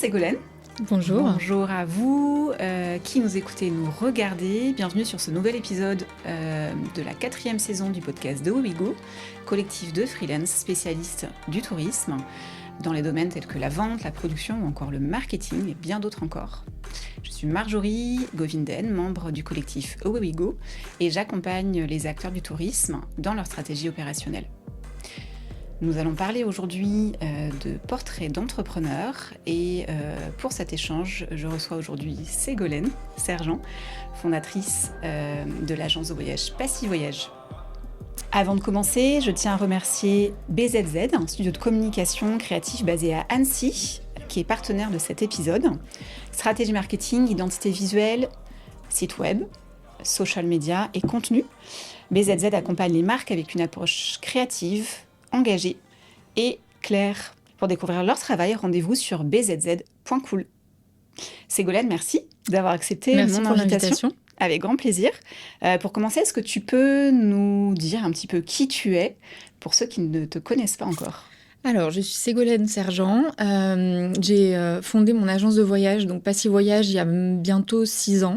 Ségolène. Bonjour. Bonjour à vous qui nous écoutez et nous regardez. Bienvenue sur ce nouvel épisode de la 4e saison du podcast de Away We Go, collectif de freelance spécialistes du tourisme dans les domaines tels que la vente, la production ou encore le marketing et bien d'autres encore. Je suis Marjorie Govinden, membre du collectif Away We Go et j'accompagne les acteurs du tourisme dans leur stratégie opérationnelle. Nous allons parler aujourd'hui de portraits d'entrepreneurs et pour cet échange, je reçois aujourd'hui Ségolène Sergent, fondatrice de l'agence de voyage Passy Voyage. Avant de commencer, je tiens à remercier BZZ, un studio de communication créatif basé à Annecy, qui est partenaire de cet épisode. Stratégie marketing, identité visuelle, site web, social media et contenu. BZZ accompagne les marques avec une approche créative, engagée et claire. Pour découvrir leur travail, rendez-vous sur bzz.cool. Ségolène, merci d'avoir accepté mon invitation. Avec grand plaisir. Pour commencer, est-ce que tu peux nous dire un petit peu qui tu es pour ceux qui ne te connaissent pas encore ? Alors, je suis Ségolène Sergent. J'ai fondé mon agence de voyage, donc Passy Voyage, il y a bientôt 6 ans.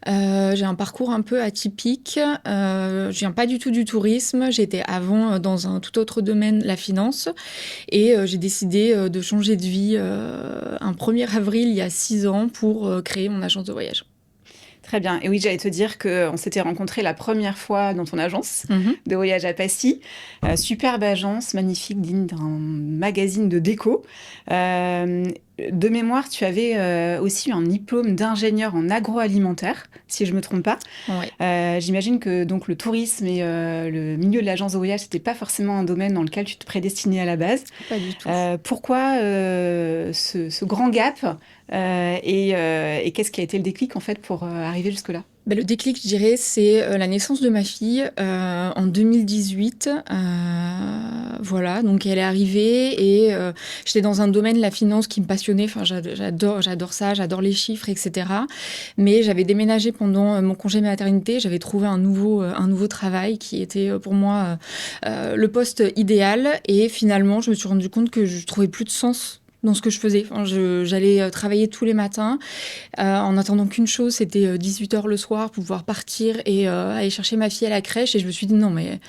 J'ai un parcours un peu atypique. Je viens pas du tout du tourisme. J'étais avant dans un tout autre domaine, la finance. Et j'ai décidé de changer de vie un 1er avril, il y a 6 ans, pour créer mon agence de voyage. Très bien. Et oui, j'allais te dire qu'on s'était rencontrés la première fois dans ton agence de voyage à Passy. Superbe agence, magnifique, digne d'un magazine de déco. De mémoire, tu avais aussi un diplôme d'ingénieur en agroalimentaire, si je ne me trompe pas. Ouais. J'imagine que donc, le tourisme et le milieu de l'agence de voyage, ce n'était pas forcément un domaine dans lequel tu te prédestinais à la base. Pas du tout. Pourquoi ce grand gap et qu'est-ce qui a été le déclic en fait, pour arriver jusque-là ? Le déclic, je dirais, c'est la naissance de ma fille en 2018. Voilà, donc elle est arrivée et j'étais dans un domaine, la finance, qui me passionnait. Enfin, j'adore ça, j'adore les chiffres, etc. Mais j'avais déménagé pendant mon congé maternité. J'avais trouvé un nouveau travail qui était pour moi le poste idéal. Et finalement, je me suis rendu compte que je trouvais plus de sens dans ce que je faisais. Enfin, j'allais travailler tous les matins en attendant qu'une chose, c'était 18h le soir pour pouvoir partir et aller chercher ma fille à la crèche. Et je me suis dit non, mais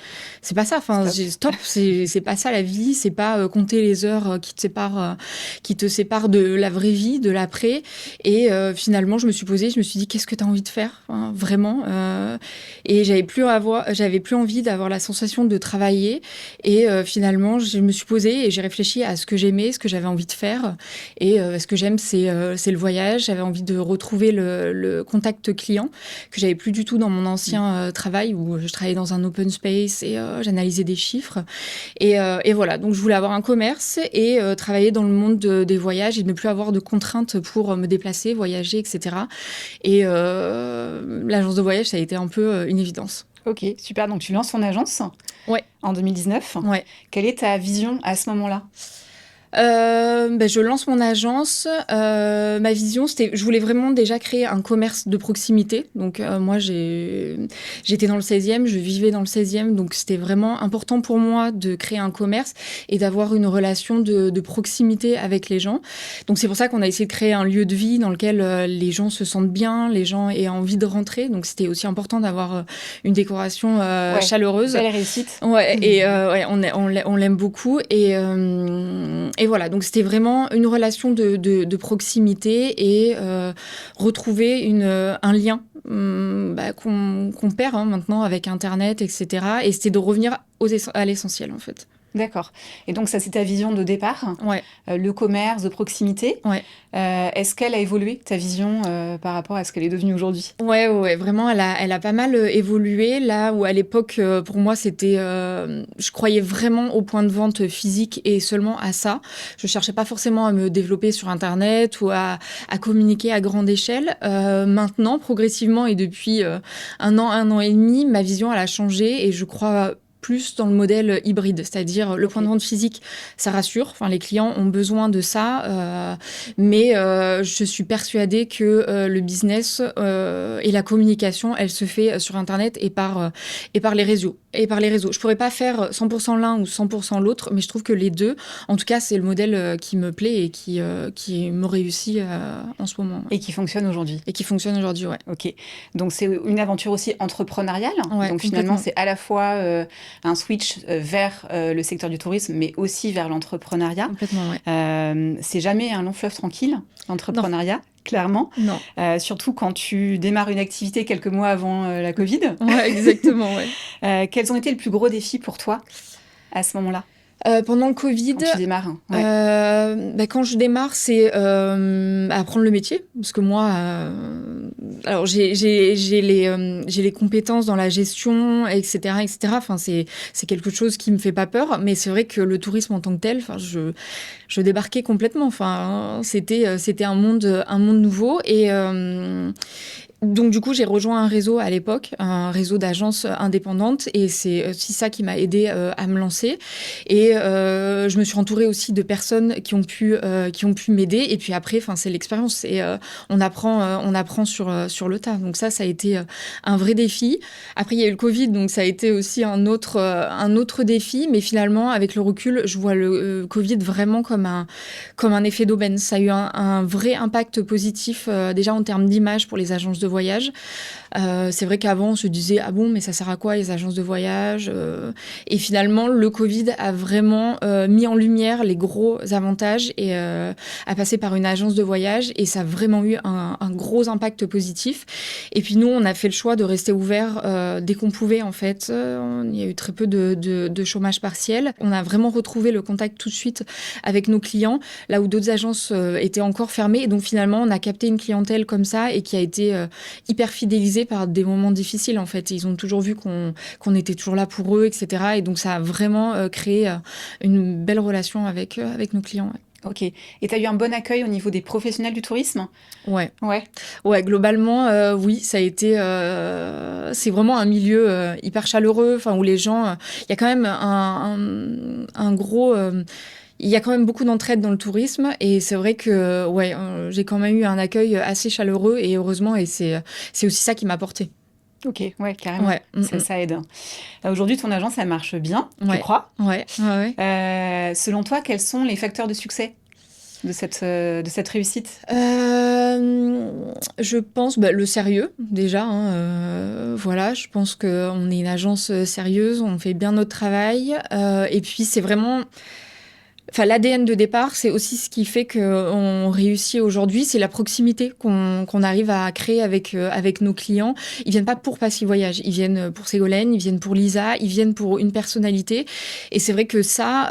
c'est pas ça. Enfin, stop, c'est pas ça la vie. C'est pas compter les heures qui te séparent de la vraie vie, de l'après. Et finalement, je me suis dit qu'est-ce que tu as envie de faire, hein, vraiment. Et j'avais plus envie d'avoir la sensation de travailler. Et finalement, je me suis posée et j'ai réfléchi à ce que j'aimais, ce que j'avais envie de faire. Et ce que j'aime, c'est le voyage. J'avais envie de retrouver le contact client que j'avais plus du tout dans mon ancien travail où je travaillais dans un open space et j'analysais des chiffres. Et voilà, donc je voulais avoir un commerce et travailler dans le monde des voyages et ne plus avoir de contraintes pour me déplacer, voyager, etc. Et l'agence de voyage, ça a été un peu une évidence. Ok, super. Donc tu lances ton agence en 2019. Ouais. Quelle est ta vision à ce moment-là ? Je lance mon agence. Ma vision, c'était, je voulais vraiment déjà créer un commerce de proximité. Donc moi, j'étais dans le 16e, je vivais dans le 16e, donc c'était vraiment important pour moi de créer un commerce et d'avoir une relation de proximité avec les gens. Donc c'est pour ça qu'on a essayé de créer un lieu de vie dans lequel les gens se sentent bien, les gens aient envie de rentrer. Donc c'était aussi important d'avoir une décoration chaleureuse. Belle réussite. On l'aime beaucoup et voilà, donc c'était vraiment une relation de proximité et retrouver un lien qu'on perd maintenant avec Internet, etc. Et c'était de revenir à l'essentiel, en fait. D'accord. Et donc ça, c'est ta vision de départ. Ouais. Le commerce de proximité. Ouais. Est-ce qu'elle a évolué, ta vision, par rapport à ce qu'elle est devenue aujourd'hui ? Ouais, vraiment, elle a pas mal évolué. Là où à l'époque, pour moi, c'était, je croyais vraiment au point de vente physique et seulement à ça. Je cherchais pas forcément à me développer sur Internet ou à communiquer à grande échelle. Maintenant, progressivement et depuis un an et demi, ma vision, elle a changé et je crois plus dans le modèle hybride, c'est-à-dire le point de vente physique, ça rassure. Enfin, les clients ont besoin de ça, mais je suis persuadée que le business et la communication, elle se fait sur Internet et par les réseaux. Je pourrais pas faire 100% l'un ou 100% l'autre, mais je trouve que les deux, en tout cas, c'est le modèle qui me plaît et qui me réussit en ce moment. Et qui fonctionne aujourd'hui. Et qui fonctionne aujourd'hui, ouais. Ok. Donc, c'est une aventure aussi entrepreneuriale. Ouais, donc, finalement, c'est à la fois un switch vers le secteur du tourisme, mais aussi vers l'entrepreneuriat. Complètement, ouais. C'est jamais un long fleuve tranquille, l'entrepreneuriat. Clairement. Non. Surtout quand tu démarres une activité quelques mois avant la Covid. Ouais, exactement, ouais. Quels ont été les plus gros défis pour toi à ce moment-là? Pendant le Covid, quand tu démarres, ouais. Quand je démarre, c'est apprendre le métier, parce que moi, alors j'ai les compétences dans la gestion, etc., etc. Enfin, c'est quelque chose qui me fait pas peur, mais c'est vrai que le tourisme en tant que tel, enfin, je débarquais complètement. Enfin, c'était un monde nouveau donc, du coup, j'ai rejoint un réseau à l'époque, un réseau d'agences indépendantes, et c'est aussi ça qui m'a aidée à me lancer. Et je me suis entourée aussi de personnes qui ont pu m'aider. Et puis après, c'est l'expérience. Et on apprend sur le tas. Donc ça a été un vrai défi. Après, il y a eu le Covid, donc ça a été aussi un autre défi. Mais finalement, avec le recul, je vois le Covid vraiment comme un effet d'aubaine. Ça a eu un vrai impact positif, déjà en termes d'image pour les agences de voyage. C'est vrai qu'avant, on se disait « Ah bon, mais ça sert à quoi les agences de voyage ?» Et finalement, le Covid a vraiment mis en lumière les gros avantages et a passé par une agence de voyage. Et ça a vraiment eu un gros impact positif. Et puis nous, on a fait le choix de rester ouvert dès qu'on pouvait, en fait. Il y a eu très peu de chômage partiel. On a vraiment retrouvé le contact tout de suite avec nos clients, là où d'autres agences étaient encore fermées. Et donc finalement, on a capté une clientèle comme ça et qui a été hyper fidélisés par des moments difficiles, en fait. Ils ont toujours vu qu'on était toujours là pour eux, etc. Et donc, ça a vraiment créé une belle relation avec nos clients. Ouais. Ok. Et tu as eu un bon accueil au niveau des professionnels du tourisme? Ouais. Ouais. Ouais, globalement, oui, ça a été... c'est vraiment un milieu hyper chaleureux, où les gens... Il y a quand même un gros... il y a quand même beaucoup d'entraide dans le tourisme et c'est vrai que j'ai quand même eu un accueil assez chaleureux et heureusement, et c'est aussi ça qui m'a porté. Ok, ouais, carrément. Ouais. Ça aide. Aujourd'hui, ton agence, elle marche bien, ouais. tu crois? Ouais. Selon toi, quels sont les facteurs de succès de cette réussite? Je pense le sérieux, déjà. Voilà, je pense qu'on est une agence sérieuse, on fait bien notre travail. Et puis, c'est vraiment... l'ADN de départ, c'est aussi ce qui fait qu'on réussit aujourd'hui, c'est la proximité qu'on arrive à créer avec nos clients. Ils viennent pas pour Passy Voyage, ils viennent pour Ségolène, ils viennent pour Lisa, ils viennent pour une personnalité. Et c'est vrai que ça,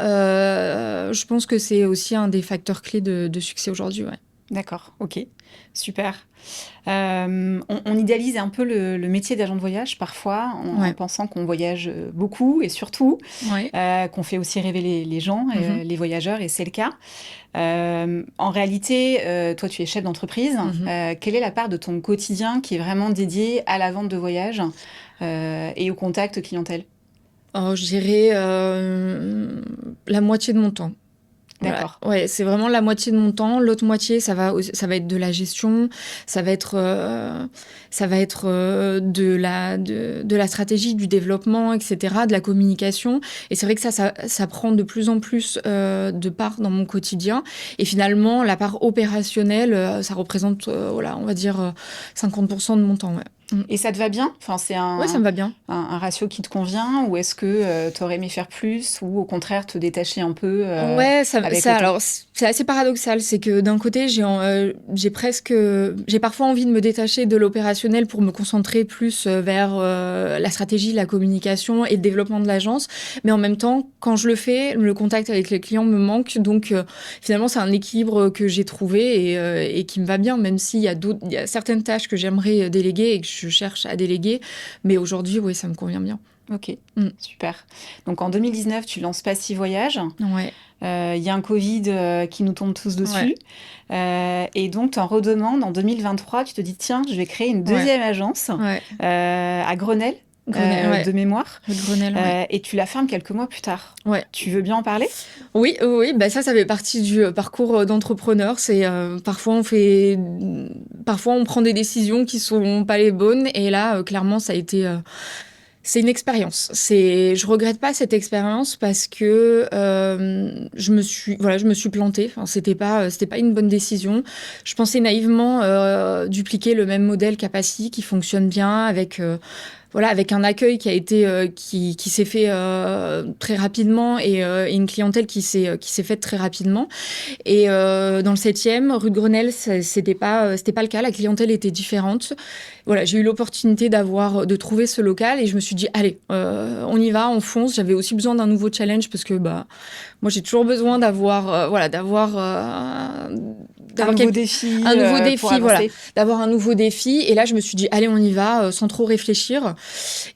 je pense que c'est aussi un des facteurs clés de succès aujourd'hui. Ouais. D'accord, ok, super. On idéalise un peu le métier d'agent de voyage parfois en pensant qu'on voyage beaucoup et surtout qu'on fait aussi rêver les gens, les voyageurs, et c'est le cas. En réalité, toi tu es chef d'entreprise. Quelle est la part de ton quotidien qui est vraiment dédiée à la vente de voyage et au contact clientèle? Je dirais la moitié de mon temps. D'accord. Voilà. Ouais, c'est vraiment la moitié de mon temps. L'autre moitié, ça va être de la gestion, ça va être de la stratégie, du développement, etc., de la communication. Et c'est vrai que ça prend de plus en plus de part dans mon quotidien. Et finalement, la part opérationnelle, ça représente, on va dire 50% de mon temps. Ouais. Et ça te va bien? C'est ça me va bien. Un ratio qui te convient, ou est-ce que tu aurais aimé faire plus, ou au contraire te détacher un peu alors c'est assez paradoxal, c'est que d'un côté j'ai parfois envie de me détacher de l'opérationnel pour me concentrer plus vers la stratégie, la communication et le développement de l'agence, mais en même temps quand je le fais, le contact avec les clients me manque, donc finalement c'est un équilibre que j'ai trouvé et qui me va bien, même s'il y a certaines tâches que j'aimerais déléguer et que je cherche à déléguer, mais aujourd'hui oui, ça me convient bien. Ok, super. Donc en 2019, tu lances Passy Voyage. Ouais. Il y a un Covid qui nous tombe tous dessus. Et donc, tu en redemandes en 2023. Tu te dis, tiens, je vais créer une deuxième agence à Grenelle. Grenelle, de mémoire. Rue de Grenelle, ouais. Et tu la fermes quelques mois plus tard. Ouais. Tu veux bien en parler? Oui, bah ça fait partie du parcours d'entrepreneur. C'est parfois on prend des décisions qui sont pas les bonnes, et là, clairement, ça a été. C'est une expérience. Je regrette pas cette expérience parce que je me suis plantée. Enfin, c'était pas une bonne décision. Je pensais naïvement dupliquer le même modèle qu'Apacy, qui fonctionne bien avec un accueil qui a été qui s'est fait très rapidement, et une clientèle qui s'est faite très rapidement. Et dans le 7e, rue de Grenelle, c'était pas le cas. La clientèle était différente. Voilà, j'ai eu l'opportunité de trouver ce local, et je me suis dit allez, on y va, on fonce. J'avais aussi besoin d'un nouveau challenge parce que moi j'ai toujours besoin d'avoir un nouveau défi, voilà, d'avoir un nouveau défi. Et là, je me suis dit, allez, on y va, sans trop réfléchir.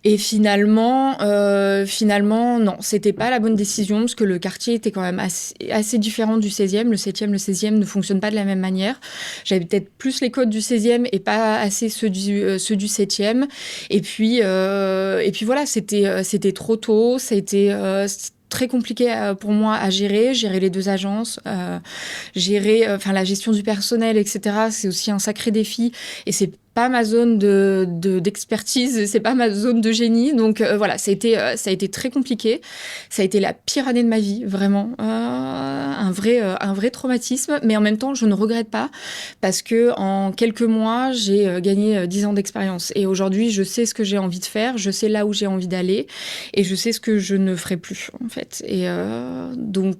Et finalement, non, c'était pas la bonne décision, parce que le quartier était quand même assez différent du 16e. Le 7e, le 16e ne fonctionne pas de la même manière. J'avais peut-être plus les codes du 16e et pas assez ceux du 7e. Et puis voilà, c'était trop tôt. Ça a été très compliqué pour moi à gérer les deux agences, gérer la gestion du personnel, etc. C'est aussi un sacré défi, et c'est pas ma zone d'expertise, c'est pas ma zone de génie. Donc voilà, ça a été très compliqué. Ça a été la pire année de ma vie, vraiment. Un vrai traumatisme, mais en même temps, je ne regrette pas, parce que en quelques mois, j'ai gagné 10 ans d'expérience. Et aujourd'hui, je sais ce que j'ai envie de faire, je sais là où j'ai envie d'aller, et je sais ce que je ne ferai plus, en fait. Et donc,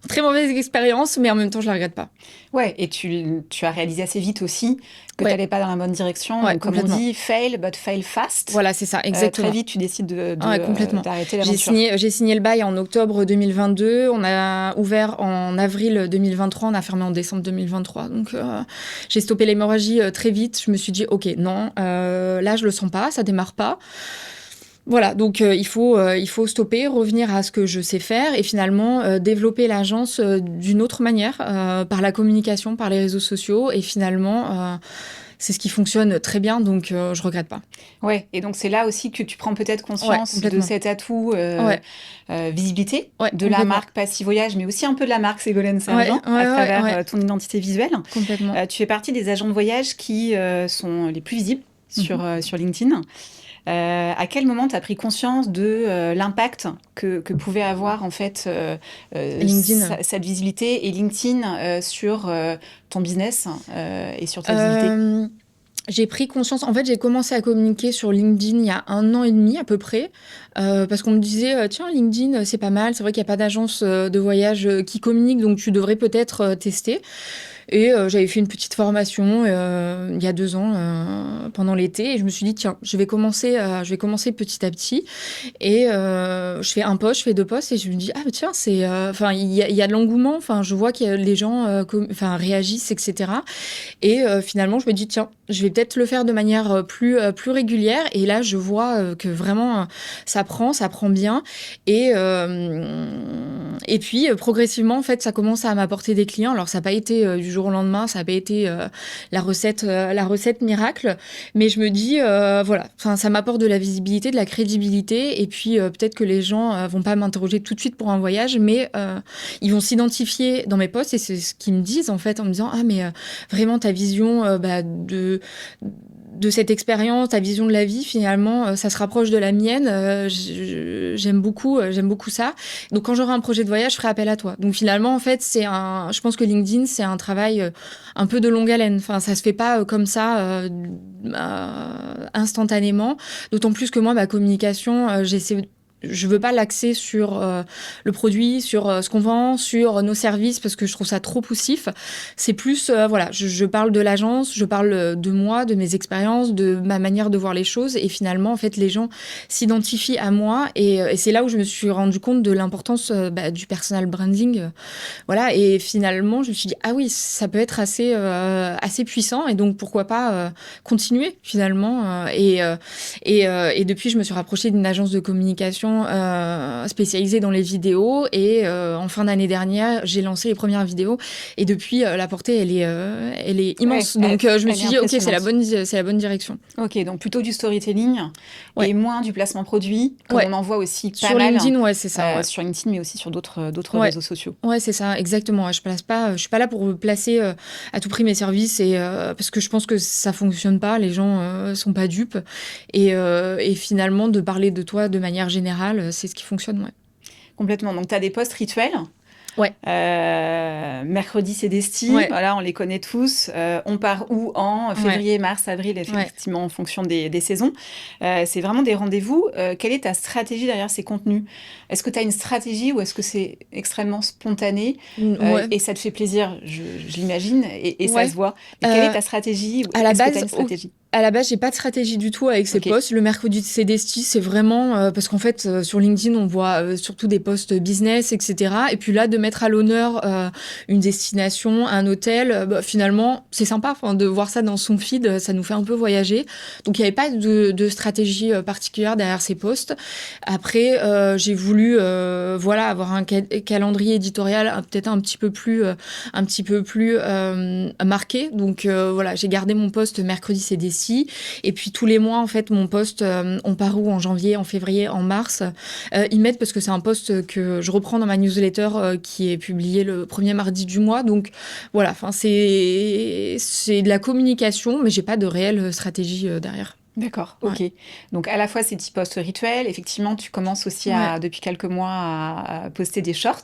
très mauvaise expérience, mais en même temps, je la regrette pas. Ouais, et tu as réalisé assez vite aussi que tu n'allais pas dans la bonne direction. Ouais, donc, comme on dit, fail, but fail fast. Voilà, c'est ça, exactement. Très vite, tu décides d'arrêter l'aventure. J'ai signé le bail en octobre 2022. On a ouvert en avril 2023. On a fermé en décembre 2023. Donc, j'ai stoppé l'hémorragie très vite. Je me suis dit, OK, non, là, je le sens pas, ça démarre pas. Voilà, donc il faut stopper, revenir à ce que je sais faire, et finalement développer l'agence d'une autre manière, par la communication, par les réseaux sociaux, et finalement c'est ce qui fonctionne très bien, donc je regrette pas. Ouais, et donc c'est là aussi que tu prends peut-être conscience de cet atout visibilité de la marque Passy Voyage, mais aussi un peu de la marque Ségolène Sergent à travers ton identité visuelle. Complètement. Tu fais partie des agents de voyage qui sont les plus visibles sur LinkedIn. À quel moment tu as pris conscience de l'impact que pouvait avoir en fait cette visibilité et LinkedIn sur ton business et sur ta visibilité? J'ai pris conscience, en fait, j'ai commencé à communiquer sur LinkedIn il y a 1 an et demi à peu près, parce qu'on me disait, tiens, LinkedIn, c'est pas mal, c'est vrai qu'il n'y a pas d'agence de voyage qui communique, donc tu devrais peut-être tester. Et j'avais fait une petite formation il y a 2 ans pendant l'été, et je me suis dit tiens, je vais commencer petit à petit, et je fais un post, je fais 2 posts, et je me dis ah tiens, c'est il y a de l'engouement, je vois que les gens réagissent, etc. Et finalement je me dis tiens, je vais peut-être le faire de manière plus régulière, et là je vois que vraiment ça prend bien, et puis progressivement en fait ça commence à m'apporter des clients. Alors ça n'a pas été du jour au lendemain, ça n'a pas été la recette miracle, mais je me dis voilà, ça m'apporte de la visibilité, de la crédibilité, et puis peut-être que les gens vont pas m'interroger tout de suite pour un voyage, mais ils vont s'identifier dans mes posts, et c'est ce qu'ils me disent en fait, en me disant ah mais vraiment ta vision de cette expérience, ta vision de la vie, finalement, ça se rapproche de la mienne. J'aime beaucoup ça. Donc, quand j'aurai un projet de voyage, je ferai appel à toi. Donc, finalement, en fait, je pense que LinkedIn, c'est un travail un peu de longue haleine. Enfin, ça se fait pas comme ça instantanément. D'autant plus que moi, ma communication, je veux pas l'axer sur le produit, sur ce qu'on vend, sur nos services, parce que je trouve ça trop poussif. C'est plus, voilà, je parle de l'agence, je parle de moi, de mes expériences, de ma manière de voir les choses, et finalement, en fait, les gens s'identifient à moi, et c'est là où je me suis rendu compte de l'importance du personal branding. Voilà, et finalement, je me suis dit, ah oui, ça peut être assez puissant, et donc pourquoi pas continuer, finalement. Et depuis, je me suis rapprochée d'une agence de communication vraiment spécialisée dans les vidéos. Et en fin d'année dernière, j'ai lancé les premières vidéos. Et depuis, la portée, elle est immense. Ouais, donc, je me suis dit, OK, c'est la bonne direction. Ok, donc plutôt du storytelling et moins du placement produit, comme on en voit aussi pas sur mal. LinkedIn, ouais, c'est ça. Sur LinkedIn, mais aussi sur d'autres réseaux sociaux. Ouais, c'est ça, exactement. Je suis pas là pour placer à tout prix mes services parce que je pense que ça fonctionne pas. Les gens sont pas dupes. Et finalement, de parler de toi de manière générale, c'est ce qui fonctionne, ouais. Complètement. Donc, tu as des posts rituels. Ouais. Mercredi, c'est Desti. Ouais. Voilà, on les connaît tous. On part où en février, mars, avril, effectivement, en fonction des saisons. C'est vraiment des rendez-vous. Quelle est ta stratégie derrière ces contenus? Est-ce que tu as une stratégie ou est-ce que c'est extrêmement spontané et ça te fait plaisir, je l'imagine, et ça se voit. Et quelle est ta stratégie? Est-ce que tu as une stratégie? À la base, j'ai pas de stratégie du tout avec ces posts. Le mercredi, c'est Desti, c'est vraiment parce qu'en fait, sur LinkedIn, on voit surtout des posts business, etc. Et puis là, de mettre à l'honneur une destination, un hôtel, finalement, c'est sympa de voir ça dans son feed, ça nous fait un peu voyager. Donc, il n'y avait pas de stratégie particulière derrière ces posts. Après, j'ai voulu avoir un calendrier éditorial peut-être un petit peu plus marqué. Donc, j'ai gardé mon post mercredi, c'est Desti. Et puis tous les mois, en fait, mon post, on part où en janvier, en février, en mars. Ils mettent parce que c'est un post que je reprends dans ma newsletter qui est publié le premier mardi du mois. Donc voilà, c'est de la communication, mais j'ai pas de réelle stratégie derrière. D'accord, ok. Donc à la fois ces petits posts rituels, effectivement, tu commences aussi depuis quelques mois à poster des shorts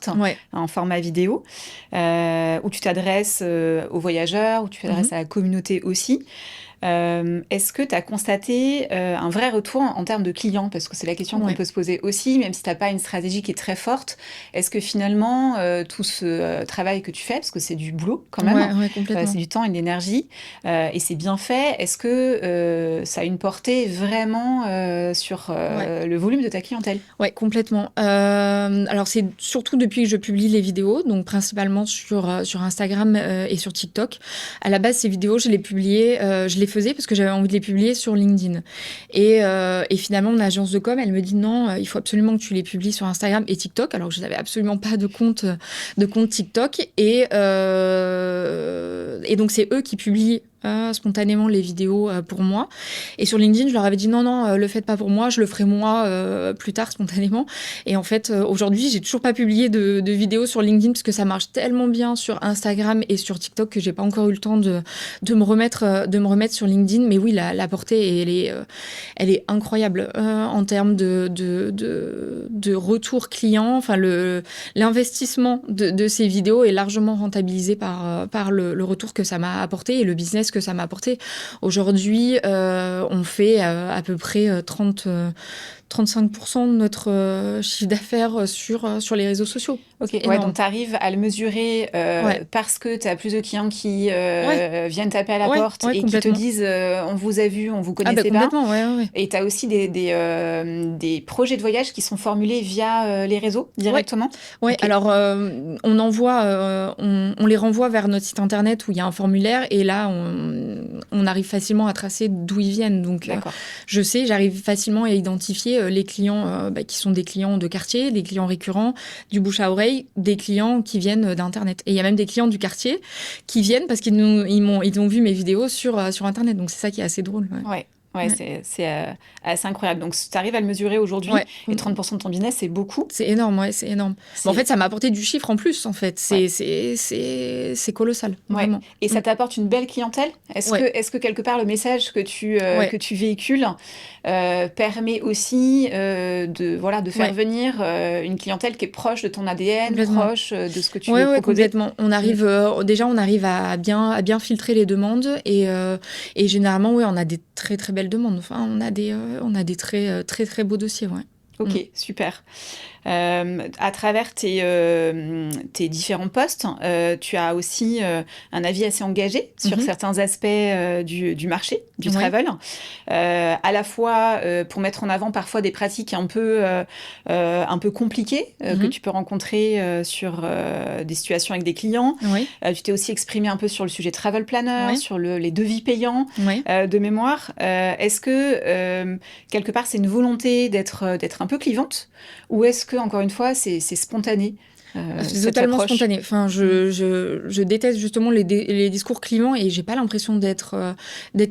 en format vidéo, où tu t'adresses aux voyageurs, où tu t'adresses à la communauté aussi. Est-ce que tu as constaté un vrai retour en termes de clients? Parce que c'est la question qu'on peut se poser aussi, même si tu n'as pas une stratégie qui est très forte. Est-ce que finalement, tout ce travail que tu fais, parce que c'est du boulot quand même, c'est du temps et de l'énergie, et c'est bien fait, est-ce que ça a une portée vraiment sur le volume de ta clientèle? Oui, complètement. Alors, c'est surtout depuis que je publie les vidéos, donc principalement sur Instagram et sur TikTok. À la base, ces vidéos, je les publiais, je les faisais parce que j'avais envie de les publier sur LinkedIn. Et finalement, mon agence de com, elle me dit non, il faut absolument que tu les publies sur Instagram et TikTok, alors que je n'avais absolument pas de compte TikTok. Et donc, c'est eux qui publient spontanément les vidéos pour moi. Et sur LinkedIn, je leur avais dit non, le faites pas pour moi, je le ferai moi plus tard spontanément. Et en fait, aujourd'hui, j'ai toujours pas publié de vidéos sur LinkedIn parce que ça marche tellement bien sur Instagram et sur TikTok que j'ai pas encore eu le temps de me remettre sur LinkedIn. Mais oui, la portée, elle est incroyable en termes de retour client. Enfin, l'investissement de ces vidéos est largement rentabilisé par le retour que ça m'a apporté et le business que ça m'a apporté. Aujourd'hui, on fait à peu près 35% de notre chiffre d'affaires sur les réseaux sociaux. Ok, donc tu arrives à le mesurer parce que tu as plus de clients qui viennent taper à la porte et qui te disent on vous a vu, on vous connaissait pas. Et tu as aussi des projets de voyage qui sont formulés via les réseaux directement. Oui, alors on envoie, on les renvoie vers notre site internet où il y a un formulaire et là on arrive facilement à tracer d'où ils viennent. Donc j'arrive facilement à identifier les clients qui sont des clients de quartier, des clients récurrents, du bouche à oreille, des clients qui viennent d'Internet. Et il y a même des clients du quartier qui viennent parce qu'ils ont vu mes vidéos sur Internet. Donc c'est ça qui est assez drôle. C'est assez incroyable. Donc, tu arrives à le mesurer aujourd'hui. Et 30% de ton business, c'est beaucoup. C'est énorme, c'est énorme. Mais en fait, ça m'a apporté du chiffre en plus, en fait. C'est colossal, vraiment. Et ça t'apporte une belle clientèle? Est-ce que quelque part, le message que tu véhicules permet aussi de faire venir une clientèle qui est proche de ton ADN, proche de ce que tu veux proposer? Oui, complètement. On arrive à bien filtrer les demandes et généralement, on a des très, très belles demandes. Enfin, on a des très, très, très beaux dossiers, Ok, super. À travers tes différents postes, tu as aussi un avis assez engagé sur certains aspects du marché, du travel, à la fois pour mettre en avant parfois des pratiques un peu compliquées que tu peux rencontrer sur des situations avec des clients. Tu t'es aussi exprimé un peu sur le sujet travel planner, sur les devis payants de mémoire. Est-ce que quelque part c'est une volonté d'être un peu clivante, ou est-ce que, encore une fois, c'est spontané? C'est totalement spontané. Enfin, je déteste justement les discours clivants et j'ai pas l'impression d'être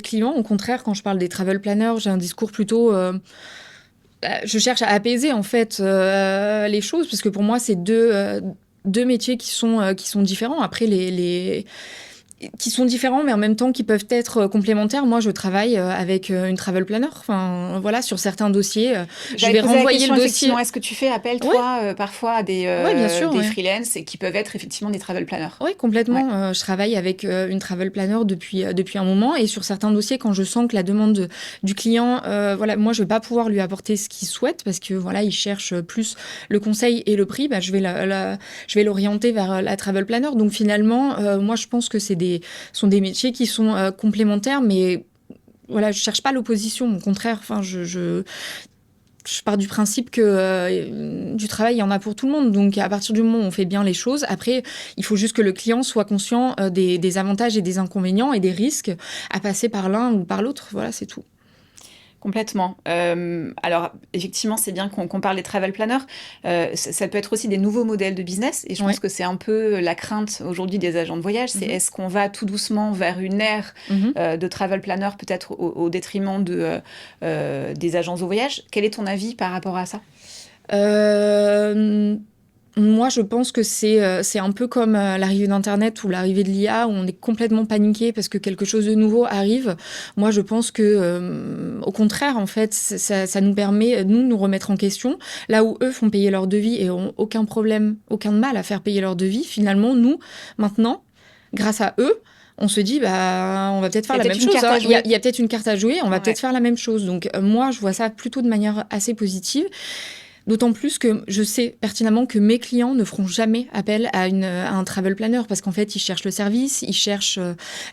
clivant. Au contraire, quand je parle des travel planners, j'ai un discours plutôt... je cherche à apaiser en fait les choses parce que pour moi, c'est deux métiers qui sont différents. Après, qui sont différents, mais en même temps qui peuvent être complémentaires. Moi, je travaille avec une travel planner. Enfin, voilà, sur certains dossiers, je vais renvoyer le dossier. Est-ce que tu fais appel, toi, parfois à des bien sûr, freelances et qui peuvent être effectivement des travel planners? Oui, complètement. Je travaille avec une travel planner depuis un moment. Et sur certains dossiers, quand je sens que la demande du client, voilà, moi, je vais pas pouvoir lui apporter ce qu'il souhaite parce que voilà, il cherche plus le conseil et le prix. Bah, je vais l'orienter vers la travel planner. Donc finalement, moi, je pense que sont des métiers qui sont complémentaires, mais voilà, je cherche pas l'opposition. Au contraire, enfin, je pars du principe que du travail, il y en a pour tout le monde. Donc, à partir du moment où on fait bien les choses, après, il faut juste que le client soit conscient des avantages et des inconvénients et des risques à passer par l'un ou par l'autre. Voilà, c'est tout. Complètement. Alors, effectivement, c'est bien qu'on parle des travel planners. Ça peut être aussi des nouveaux modèles de business. Et je pense que c'est un peu la crainte aujourd'hui des agents de voyage. C'est est-ce qu'on va tout doucement vers une ère de travel planner, peut-être au détriment des agences de voyage? Quel est ton avis par rapport à ça? Moi, je pense que c'est un peu comme l'arrivée d'Internet ou l'arrivée de l'IA, où on est complètement paniqué parce que quelque chose de nouveau arrive. Moi, je pense que, au contraire, en fait, ça nous permet, nous, de nous remettre en question. Là où eux font payer leur devis et ont aucun problème, aucun mal à faire payer leur devis, finalement, nous, maintenant, grâce à eux, on se dit, bah, on va peut-être faire la même chose. Il y a peut-être une carte à jouer, on va peut-être faire la même chose. Donc, moi, je vois ça plutôt de manière assez positive. D'autant plus que je sais pertinemment que mes clients ne feront jamais appel à un travel planner parce qu'en fait, ils cherchent le service, ils cherchent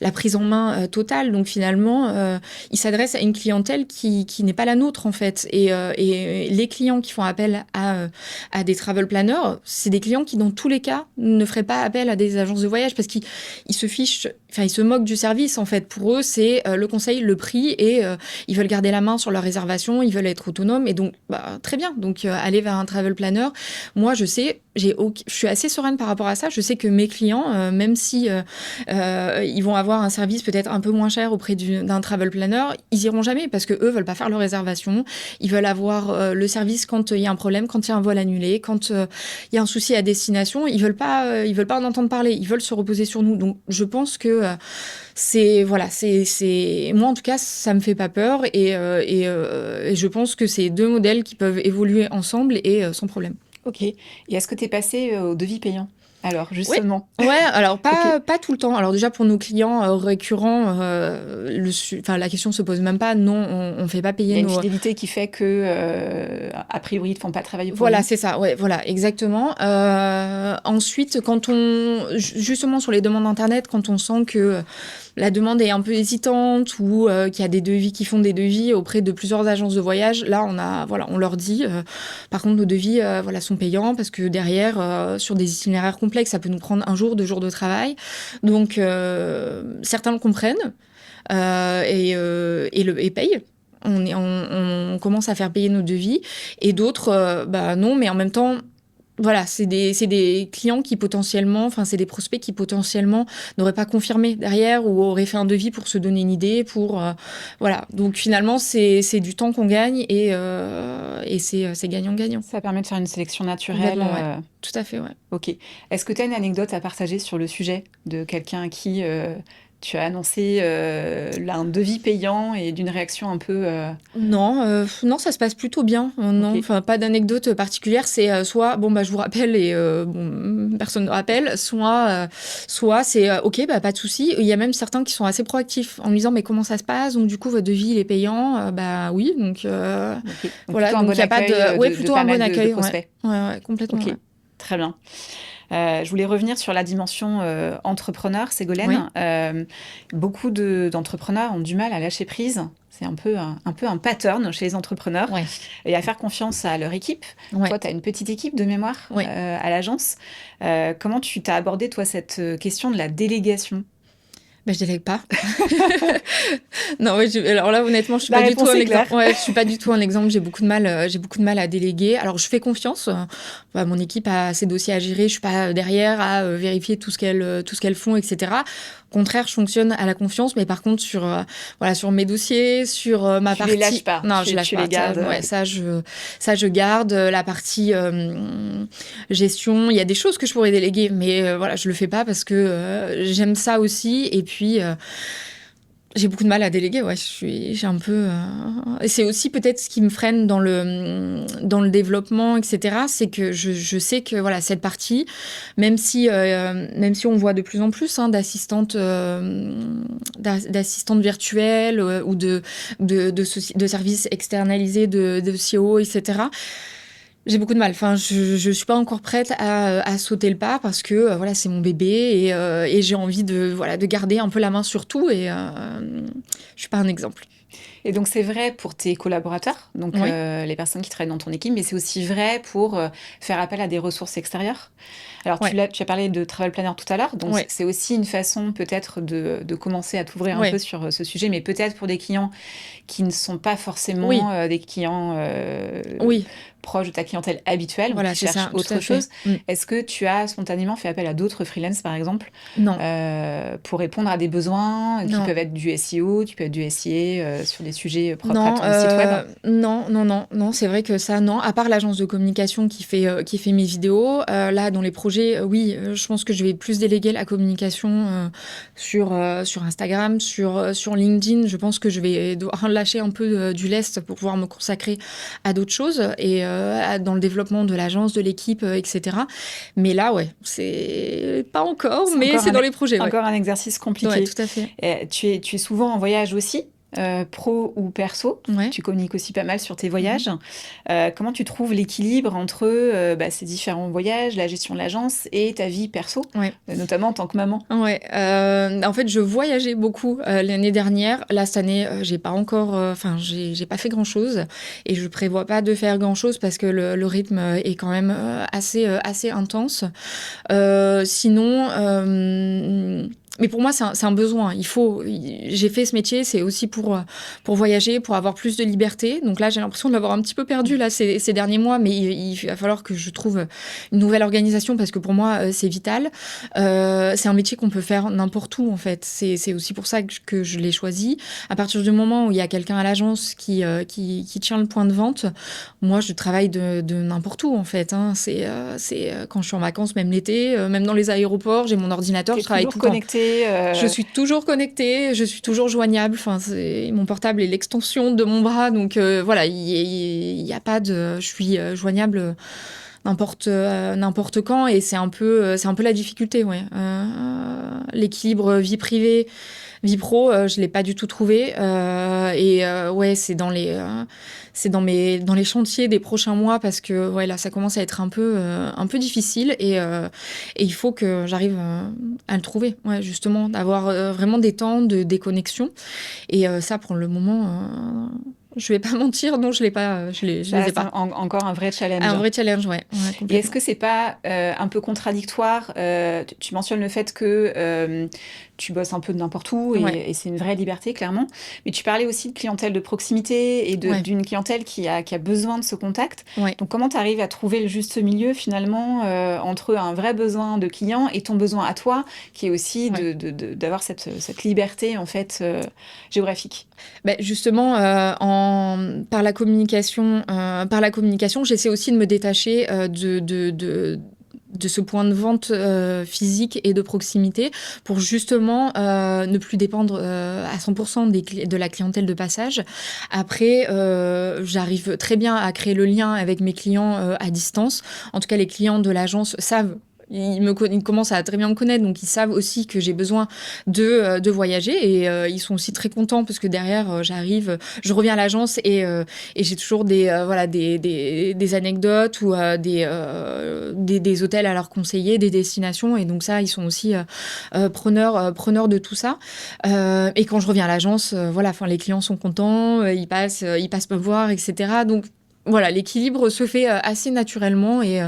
la prise en main totale. Donc finalement, ils s'adressent à une clientèle qui n'est pas la nôtre en fait. Et les clients qui font appel à des travel planners, c'est des clients qui dans tous les cas ne feraient pas appel à des agences de voyage parce qu'ils se fichent, enfin ils se moquent du service en fait. Pour eux, c'est le conseil, le prix et ils veulent garder la main sur leur réservation, ils veulent être autonomes et donc très bien. Donc aller vers un travel planner. Moi, je sais, je suis assez sereine par rapport à ça. Je sais que mes clients, même si ils vont avoir un service peut-être un peu moins cher auprès d'un travel planner, ils iront jamais parce que eux veulent pas faire leur réservation. Ils veulent avoir le service quand il y a un problème, quand il y a un vol annulé, quand il y a un souci à destination. Ils veulent pas en entendre parler. Ils veulent se reposer sur nous. Donc, je pense que moi en tout cas, ça me fait pas peur et je pense que c'est deux modèles qui peuvent évoluer ensemble et sans problème. Ok. Et est-ce que tu es passé au devis payant? Alors, justement. Oui, alors pas tout le temps. Alors déjà, pour nos clients récurrents, la question ne se pose même pas. Non, on ne fait pas payer nos... Il y a une fidélité qui fait que, a priori, ils ne te font pas travailler pour nous. C'est ça. Ouais, voilà, exactement. Ensuite, justement sur les demandes Internet, quand on sent que la demande est un peu hésitante ou qu'il y a des devis qui font des devis auprès de plusieurs agences de voyage, là, on leur dit, par contre, nos devis sont payants parce que derrière, sur des itinéraires complexes, ça peut nous prendre 1 jour, 2 jours de travail. Donc, certains le comprennent et payent. On commence à faire payer nos devis et d'autres, non, mais en même temps, voilà, c'est des clients qui potentiellement, c'est des prospects qui potentiellement n'auraient pas confirmé derrière ou auraient fait un devis pour se donner une idée, voilà. Donc finalement, c'est du temps qu'on gagne et c'est gagnant-gagnant. Ça permet de faire une sélection naturelle. Ouais. Tout à fait, ouais. Ok. Est-ce que tu as une anecdote à partager sur le sujet de quelqu'un à qui tu as annoncé un devis payant et d'une réaction un peu... Non, ça se passe plutôt bien. Non, pas d'anecdote particulière. C'est soit, je vous rappelle et personne ne rappelle, soit c'est ok, pas de souci. Il y a même certains qui sont assez proactifs en me disant mais comment ça se passe? Donc du coup, votre devis il est payant? Oui, donc voilà. Donc il n'y a pas de... plutôt un bon accueil. Ouais, complètement. Okay. Très bien. Je voulais revenir sur la dimension entrepreneur, Ségolène. Oui. Beaucoup d'entrepreneurs ont du mal à lâcher prise. C'est un peu un pattern chez les entrepreneurs et à faire confiance à leur équipe. Toi, tu as une petite équipe de mémoire à l'agence. Comment tu t'as abordé, toi, cette question de la délégation? Bah, je délègue pas. Non, ouais, alors là, honnêtement, je suis La pas du tout réponse un est exemple. claire. Ouais, je suis pas du tout un exemple. J'ai beaucoup de mal à déléguer. Alors, je fais confiance. Bah, mon équipe a ses dossiers à gérer. Je suis pas derrière à vérifier tout ce qu'elles font, etc. Au contraire, je fonctionne à la confiance. Mais par contre, voilà, sur mes dossiers, sur ma Tu les lâches partie, pas, non, je lâche tu pas. les gardes. Ouais, ça, je garde. La partie gestion, il y a des choses que je pourrais déléguer, mais voilà, je le fais pas parce que j'aime ça aussi. Et puis, j'ai beaucoup de mal à déléguer, ouais. J'ai un peu. Et c'est aussi peut-être ce qui me freine dans le développement, etc. C'est que je sais que voilà, cette partie, même si on voit de plus en plus d'assistantes virtuelles ou de services externalisés de CEO, etc. J'ai beaucoup de mal. Enfin, je suis pas encore prête à sauter le pas parce que voilà, c'est mon bébé et j'ai envie de garder un peu la main sur tout et je suis pas un exemple. Et donc c'est vrai pour tes collaborateurs, donc Oui, les personnes qui travaillent dans ton équipe, mais c'est aussi vrai pour faire appel à des ressources extérieures. Alors ouais, tu as parlé de Travel Planner tout à l'heure, donc ouais, c'est aussi une façon peut-être de commencer à t'ouvrir un peu ouais, sur ce sujet, mais peut-être pour des clients qui ne sont pas oui, forcément des clients oui. proches de ta clientèle habituelle ou qui Voilà, c'est cherchent ça, tout autre à fait. chose. Est-ce que tu as spontanément fait appel à d'autres freelances, par exemple, Non, pour répondre à des besoins qui non. peuvent être du SEO, qui peuvent être du SIA sur des sujets propres à Non, ton site web? non, c'est vrai que ça, non. À part l'agence de communication qui fait mes vidéos, là, dans les projets, oui, je pense que je vais plus déléguer la communication sur Instagram, sur LinkedIn. Je pense que je vais devoir lâcher un peu du lest pour pouvoir me consacrer à d'autres choses et dans le développement de l'agence, de l'équipe, etc. Mais là, ouais, c'est pas encore, C'est mais encore c'est dans les projets, ouais. encore un exercice Ouais, compliqué. tout à fait. Et tu es souvent en voyage aussi, pro ou perso. Ouais. Tu communiques aussi pas mal sur tes Mhm. voyages. Comment tu trouves l'équilibre entre ces différents voyages, la gestion de l'agence et ta vie perso, Ouais. notamment en tant que maman? Ouais, en fait, je voyageais beaucoup l'année dernière. Là, cette année, j'ai pas encore, enfin, j'ai pas fait grand-chose et je prévois pas de faire grand-chose parce que le rythme est quand même assez intense. Sinon, mais pour moi, c'est un besoin. J'ai fait ce métier, c'est aussi pour voyager, pour avoir plus de liberté. Donc là, j'ai l'impression de l'avoir un petit peu perdu là ces derniers mois, mais il va falloir que je trouve une nouvelle organisation parce que pour moi, c'est vital. C'est un métier qu'on peut faire n'importe où en fait. C'est aussi pour ça que je l'ai choisi. À partir du moment où il y a quelqu'un à l'agence qui tient le point de vente, moi, je travaille de n'importe où en fait. C'est quand je suis en vacances, même l'été, même dans les aéroports, j'ai mon ordinateur, Tu es je travaille toujours tout le temps. connectée. Je suis toujours connectée, je suis toujours joignable. Enfin, mon portable est l'extension de mon bras, donc voilà, il y a pas de, je suis joignable n'importe quand et c'est un peu la difficulté, ouais. L'équilibre vie privée, vie pro, je l'ai pas du tout trouvé ouais, c'est dans les chantiers des prochains mois parce que ouais là ça commence à être un peu difficile et il faut que j'arrive à le trouver, ouais, justement d'avoir vraiment des temps de déconnexion et ça pour le moment je vais pas mentir, non, je Ça les ai reste pas. encore un vrai challenge. Un vrai challenge, ouais, ouais, Et est-ce complètement. que c'est pas un peu contradictoire tu mentionnes le fait que tu bosses un peu de n'importe où Ouais, et c'est une vraie liberté, clairement. Mais tu parlais aussi de clientèle de proximité et ouais, d'une clientèle qui a besoin de ce contact. ouais. Donc, comment tu arrives à trouver le juste milieu, finalement, entre un vrai besoin de client et ton besoin à toi, qui est aussi Ouais. d'avoir cette liberté, en fait, géographique? Ben justement, par la communication, j'essaie aussi de me détacher de ce point de vente physique et de proximité pour justement ne plus dépendre à 100% de la clientèle de passage. Après, j'arrive très bien à créer le lien avec mes clients à distance. En tout cas, les clients de l'agence savent. Ils commencent à très bien me connaître, donc ils savent aussi que j'ai besoin de voyager et ils sont aussi très contents parce que derrière je reviens à l'agence et j'ai toujours des anecdotes ou des hôtels à leur conseiller, des destinations et donc ça ils sont aussi preneurs de tout ça. Et quand je reviens à l'agence, voilà, enfin les clients sont contents, ils passent me voir, etc. Donc voilà, l'équilibre se fait assez naturellement et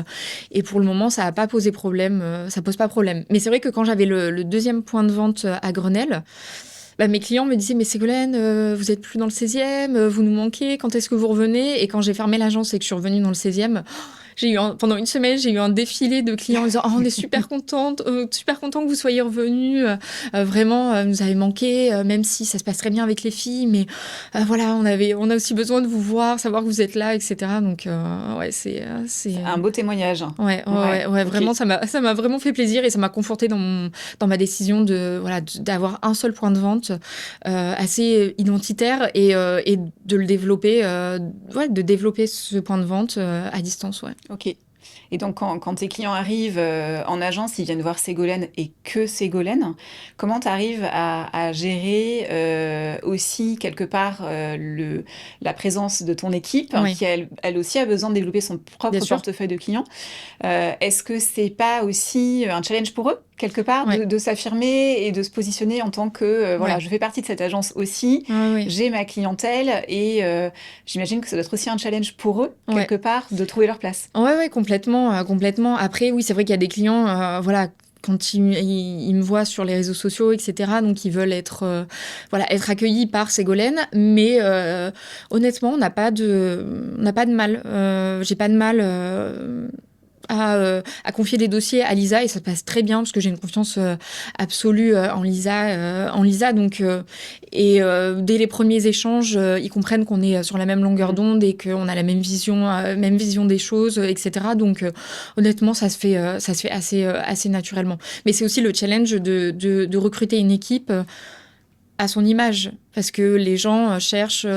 pour le moment, ça n'a pas posé problème. Ça pose pas problème. Mais c'est vrai que quand j'avais le deuxième point de vente à Grenelle, bah, mes clients me disaient, mais Ségolène, vous êtes plus dans le 16e, vous nous manquez, quand est-ce que vous revenez? Et quand j'ai fermé l'agence et que je suis revenue dans le 16e, pendant une semaine, j'ai eu un défilé de clients en disant, oh, on est super super content que vous soyez revenus. Vraiment, nous avez manqué, même si ça se passe très bien avec les filles, mais voilà, on a aussi besoin de vous voir, savoir que vous êtes là, etc. Donc, ouais, c'est un beau témoignage. Ouais, okay. Vraiment, ça m'a vraiment fait plaisir et ça m'a conforté dans ma décision d'avoir un seul point de vente assez identitaire et de le développer, de développer ce point de vente à distance, ouais. Ok. Et donc, quand tes clients arrivent en agence, ils viennent voir Ségolène et que Ségolène, comment tu arrives à gérer aussi, quelque part, la présence de ton équipe, qui, elle aussi, a besoin de développer son propre portefeuille de clients. Est-ce que c'est pas aussi un challenge pour eux, quelque part, de s'affirmer et de se positionner en tant que, voilà, je fais partie de cette agence aussi, j'ai ma clientèle et j'imagine que ça doit être aussi un challenge pour eux, quelque part, de trouver leur place. Ouais, complètement. Après, oui, c'est vrai qu'il y a des clients, voilà, quand ils me voient sur les réseaux sociaux, etc., donc ils veulent être accueillis par Ségolène, mais honnêtement, on n'a pas de mal. J'ai pas de mal à confier des dossiers à Lisa et ça se passe très bien parce que j'ai une confiance absolue en Lisa. Donc, dès les premiers échanges, ils comprennent qu'on est sur la même longueur d'onde et qu'on a la même vision des choses, etc. Donc, honnêtement, ça se fait assez naturellement. Mais c'est aussi le challenge de recruter une équipe à son image parce que les gens cherchent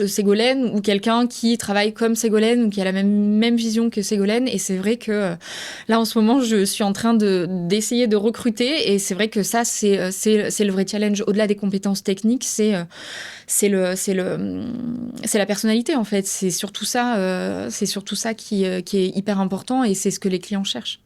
Ségolène ou quelqu'un qui travaille comme Ségolène ou qui a la même vision que Ségolène. Et c'est vrai que là, en ce moment, je suis en train d'essayer de recruter. Et c'est vrai que ça, c'est le vrai challenge. Au-delà des compétences techniques, c'est la personnalité, en fait. C'est surtout ça qui est hyper important et c'est ce que les clients cherchent.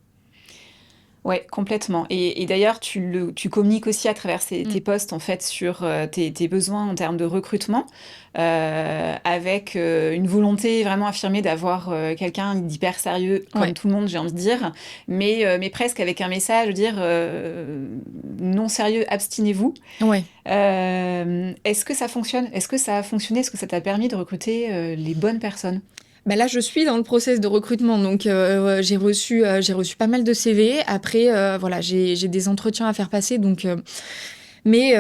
Ouais, complètement. Et d'ailleurs, tu communiques aussi à travers tes posts, en fait, sur tes besoins en termes de recrutement, avec une volonté vraiment affirmée d'avoir quelqu'un d'hyper sérieux, comme tout le monde, j'ai envie de dire, mais presque avec un message, dire non sérieux, abstinez-vous. Ouais. Est-ce que ça fonctionne? Est-ce que ça a fonctionné? Est-ce que ça t'a permis de recruter les bonnes personnes? Ben là, je suis dans le process de recrutement, donc j'ai reçu pas mal de CV. Après, voilà, j'ai des entretiens à faire passer, donc. Mais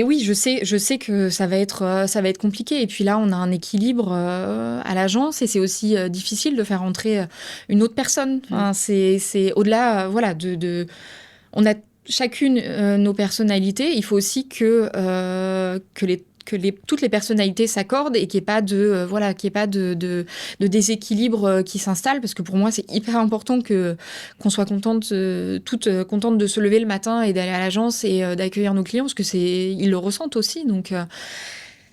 oui, je sais que ça va être compliqué. Et puis là, on a un équilibre à l'agence et c'est aussi difficile de faire entrer une autre personne. Enfin, c'est au-delà, voilà, on a chacune nos personnalités. Il faut aussi que toutes les personnalités s'accordent et qu'il n'y ait pas de déséquilibre qui s'installe, parce que pour moi c'est hyper important qu'on soit toutes contentes de se lever le matin et d'aller à l'agence et d'accueillir nos clients, parce que ils le ressentent aussi, donc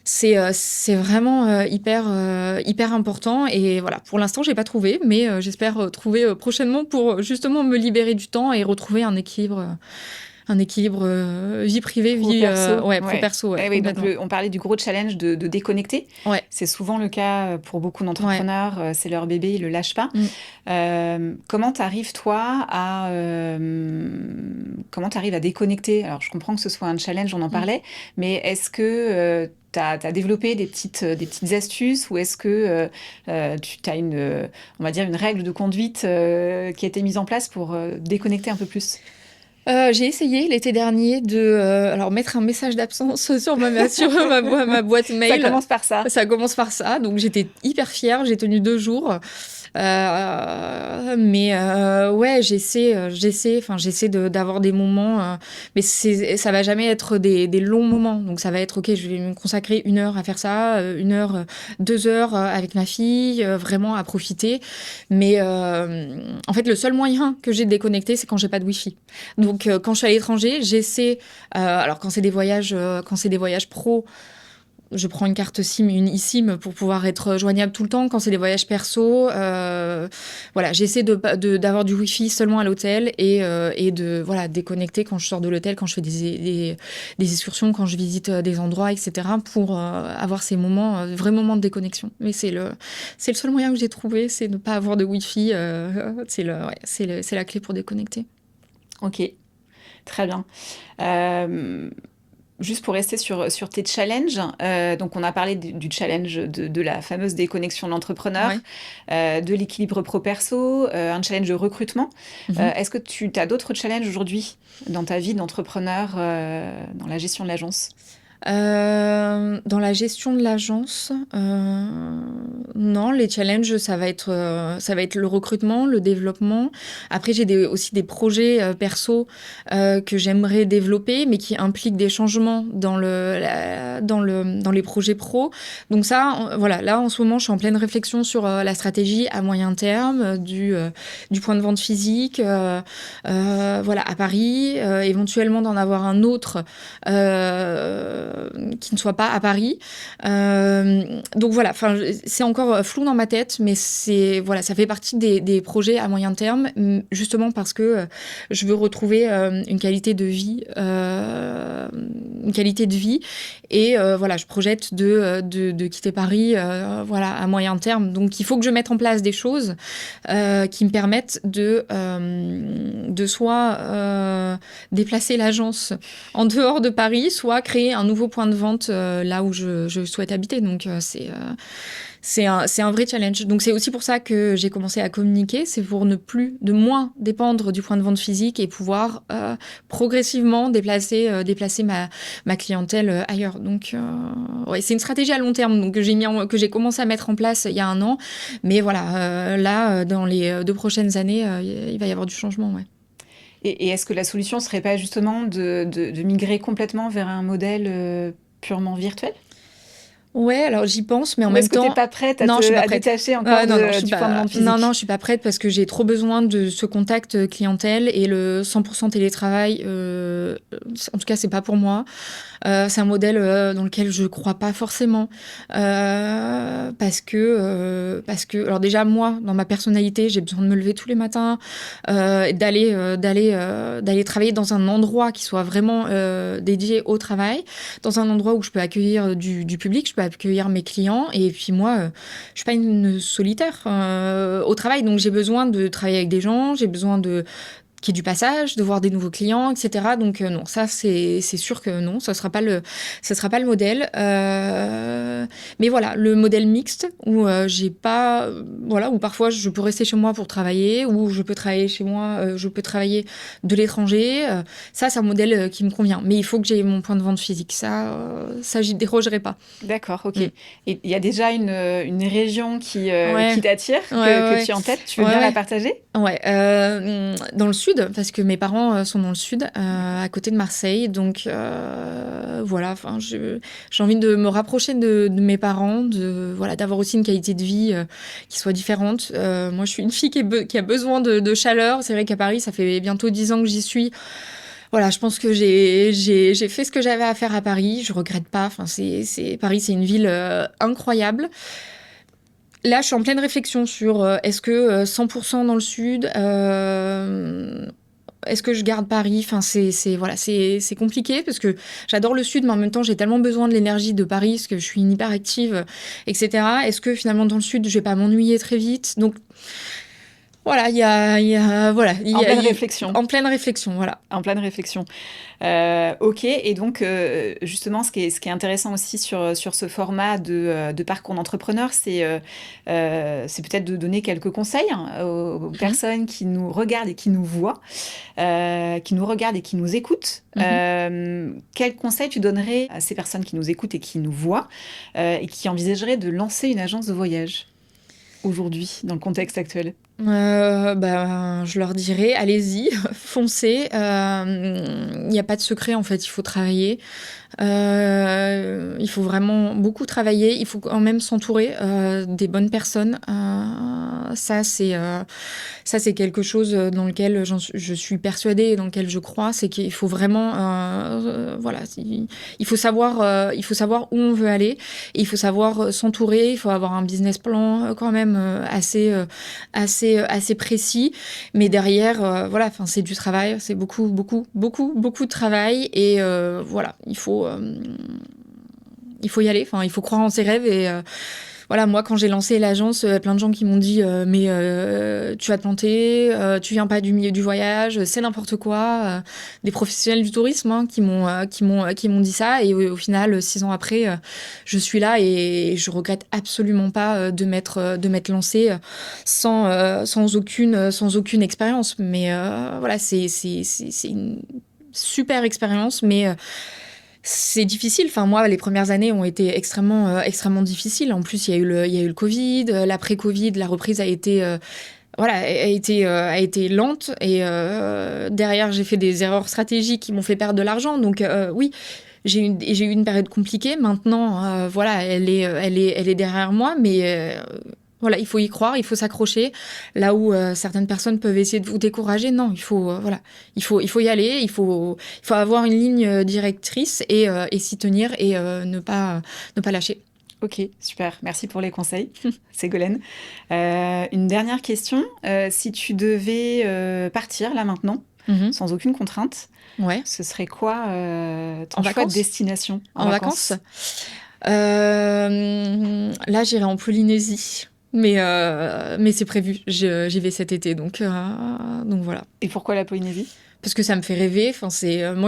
c'est vraiment hyper important. Et voilà, pour l'instant j'ai pas trouvé, mais j'espère trouver prochainement pour justement me libérer du temps et retrouver un équilibre vie privée, pro-perso. Ouais, oui, donc on parlait du gros challenge de déconnecter. Ouais. C'est souvent le cas pour beaucoup d'entrepreneurs. C'est leur bébé, ils ne le lâchent pas. Comment tu arrives, toi, à déconnecter? Alors, je comprends que ce soit un challenge, on en parlait, mais est-ce que tu as développé des petites astuces, ou est-ce que tu as on va dire une règle de conduite qui a été mise en place pour déconnecter un peu plus? J'ai essayé l'été dernier de mettre un message d'absence sur ma boîte mail. Ça commence par ça. Ça commence par ça. Donc j'étais hyper fière. J'ai tenu 2 jours. Ouais, j'essaie d'avoir des moments, mais ça va jamais être des longs moments. Donc ça va être ok, je vais me consacrer 1 heure à faire ça, 1 heure, 2 heures avec ma fille, vraiment à profiter. Mais en fait, le seul moyen que j'ai de déconnecter, c'est quand j'ai pas de wifi. Donc quand je suis à l'étranger, j'essaie. Alors quand c'est des voyages pro. je prends une carte SIM, une eSIM pour pouvoir être joignable tout le temps. Quand c'est des voyages perso, voilà, j'essaie d'avoir du Wi-Fi seulement à l'hôtel et de déconnecter quand je sors de l'hôtel, quand je fais des excursions, quand je visite des endroits, etc. pour avoir ces moments, vrais moments de déconnexion. Mais c'est le seul moyen que j'ai trouvé, c'est ne pas avoir de Wi-Fi. C'est la clé pour déconnecter. Ok, très bien. Juste pour rester sur tes challenges, donc on a parlé du challenge de la fameuse déconnexion de l'entrepreneur, de l'équilibre pro-perso, un challenge de recrutement. Est-ce que tu as d'autres challenges aujourd'hui dans ta vie d'entrepreneur, dans la gestion de l'agence ? Dans la gestion de l'agence, non, les challenges, ça va être le recrutement, le développement. Après, j'ai aussi des projets perso que j'aimerais développer, mais qui impliquent des changements dans les projets pro. Donc ça, voilà, là en ce moment, je suis en pleine réflexion sur la stratégie à moyen terme du point de vente physique, voilà, à Paris, éventuellement d'en avoir un autre. Qui ne soit pas à Paris. Donc voilà, c'est encore flou dans ma tête, mais ça fait partie des projets à moyen terme, justement parce que je veux retrouver une qualité de vie, et voilà, je projette de quitter Paris, voilà, à moyen terme. Donc il faut que je mette en place des choses qui me permettent de soit déplacer l'agence en dehors de Paris, soit créer un nouveau point de vente là où je souhaite habiter. Donc c'est un vrai challenge. Donc c'est aussi pour ça que j'ai commencé à communiquer, c'est pour de moins dépendre du point de vente physique et pouvoir progressivement déplacer ma clientèle ailleurs. Donc c'est une stratégie à long terme donc, que j'ai commencé à mettre en place il y a 1 an. Mais voilà, là, dans les 2 prochaines années, il va y avoir du changement, ouais. Et est-ce que la solution ne serait pas justement de migrer complètement vers un modèle purement virtuel ? Ouais, alors j'y pense, mais en Ou même est-ce que temps... tu n'es pas prête à détacher encore du point de vente physique ? Non, je suis pas prête parce que j'ai trop besoin de ce contact clientèle et le 100% télétravail, en tout cas, c'est pas pour moi. C'est un modèle dans lequel je crois pas forcément parce que alors déjà moi dans ma personnalité j'ai besoin de me lever tous les matins d'aller travailler dans un endroit qui soit vraiment dédié au travail, dans un endroit où je peux accueillir du public, je peux accueillir mes clients et puis moi je suis pas une solitaire au travail, donc j'ai besoin de travailler avec des gens, j'ai besoin qu'il y ait du passage, de voir des nouveaux clients, etc. Donc non, ça c'est sûr que non, ça sera pas le modèle. Mais voilà, le modèle mixte où j'ai pas, voilà, où parfois je peux rester chez moi pour travailler, où je peux travailler chez moi, je peux travailler de l'étranger. Ça c'est un modèle qui me convient. Mais il faut que j'ai mon point de vente physique. Ça j'y dérogerai pas. D'accord, ok. Et il y a déjà une région qui t'attire, que tu as en tête. Tu veux bien la partager ? Ouais, dans le sud, parce que mes parents sont dans le sud, à côté de Marseille. Donc voilà, j'ai envie de me rapprocher de mes parents, d'avoir aussi une qualité de vie qui soit différente. Moi, je suis une fille qui a besoin de chaleur. C'est vrai qu'à Paris, ça fait bientôt 10 ans que j'y suis. Voilà, je pense que j'ai fait ce que j'avais à faire à Paris. Je regrette pas. Paris, c'est une ville incroyable. Là, je suis en pleine réflexion sur est-ce que 100% dans le sud, est-ce que je garde Paris ? C'est compliqué parce que j'adore le sud, mais en même temps, j'ai tellement besoin de l'énergie de Paris parce que je suis une hyperactive, etc. Est-ce que finalement, dans le sud, je vais pas m'ennuyer très vite ? Donc, voilà, il y a en pleine réflexion. En pleine réflexion, voilà. En pleine réflexion. Ok, et donc justement, ce qui est intéressant aussi sur ce format de parcours d'entrepreneur, c'est peut-être de donner quelques conseils aux personnes qui nous regardent et qui nous voient, qui nous regardent et qui nous écoutent. Quels conseils tu donnerais à ces personnes qui nous écoutent et qui nous voient et qui envisageraient de lancer une agence de voyage aujourd'hui, dans le contexte actuel ? Je leur dirais, allez-y, foncez. Il n'y a pas de secret, en fait, il faut travailler. Il faut vraiment beaucoup travailler. Il faut quand même s'entourer des bonnes personnes, ça, c'est quelque chose dans lequel je suis persuadée, dans lequel je crois, c'est qu'il faut vraiment, il faut savoir où on veut aller, et il faut savoir s'entourer, il faut avoir un business plan quand même assez précis, mais derrière, c'est du travail, c'est beaucoup de travail, et il faut y aller, il faut croire en ses rêves, et moi, quand j'ai lancé l'agence, plein de gens qui m'ont dit mais tu vas te planter, tu viens pas du milieu du voyage, c'est n'importe quoi. Des professionnels du tourisme qui m'ont dit ça, et au final, 6 ans après, je suis là, et je regrette absolument pas de m'être lancée sans aucune expérience. Mais c'est une super expérience, mais c'est difficile. Moi, les premières années ont été extrêmement difficiles. En plus, il y a eu le Covid, l'après-Covid, la reprise a été lente, et derrière, j'ai fait des erreurs stratégiques qui m'ont fait perdre de l'argent. Donc oui, j'ai eu une période compliquée. Maintenant, elle est derrière moi, mais il faut y croire, il faut s'accrocher. Là où certaines personnes peuvent essayer de vous décourager, non, il faut y aller, il faut avoir une ligne directrice, et s'y tenir, et ne pas lâcher. Ok, super. Merci pour les conseils, Ségolène. Une dernière question. Si tu devais partir là maintenant, sans aucune contrainte, ce serait quoi ton choix de destination en vacances? Là, j'irai en Polynésie. Mais c'est prévu, j'y vais cet été, donc voilà. Et pourquoi la Polynésie ? Parce que ça me fait rêver. Moi,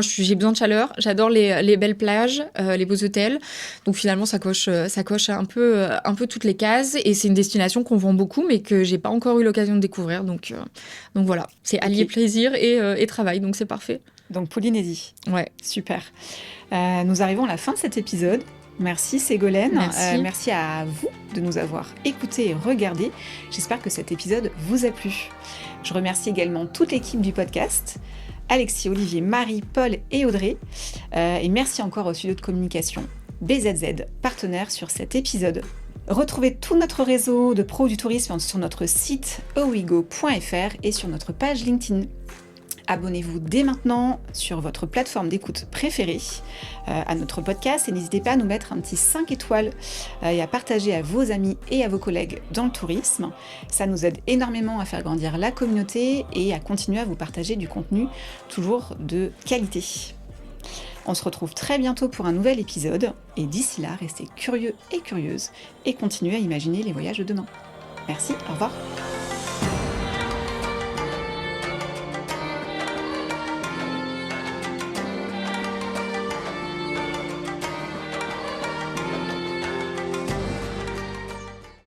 j'ai besoin de chaleur. J'adore les belles plages, les beaux hôtels. Donc finalement, ça coche un peu toutes les cases. Et c'est une destination qu'on vend beaucoup, mais que j'ai pas encore eu l'occasion de découvrir. Donc voilà, c'est allier plaisir et travail. Donc c'est parfait. Donc Polynésie. Ouais. Super. Nous arrivons à la fin de cet épisode. Merci Ségolène, merci à vous de nous avoir écoutés et regardés. J'espère que cet épisode vous a plu. Je remercie également toute l'équipe du podcast, Alexis, Olivier, Marie, Paul et Audrey. Et merci encore au studio de communication BZZ, partenaire sur cet épisode. Retrouvez tout notre réseau de pros du tourisme sur notre site owigo.fr et sur notre page LinkedIn. Abonnez-vous dès maintenant sur votre plateforme d'écoute préférée à notre podcast, et n'hésitez pas à nous mettre un petit 5 étoiles et à partager à vos amis et à vos collègues dans le tourisme. Ça nous aide énormément à faire grandir la communauté et à continuer à vous partager du contenu toujours de qualité. On se retrouve très bientôt pour un nouvel épisode, et d'ici là, restez curieux et curieuses et continuez à imaginer les voyages de demain. Merci, au revoir.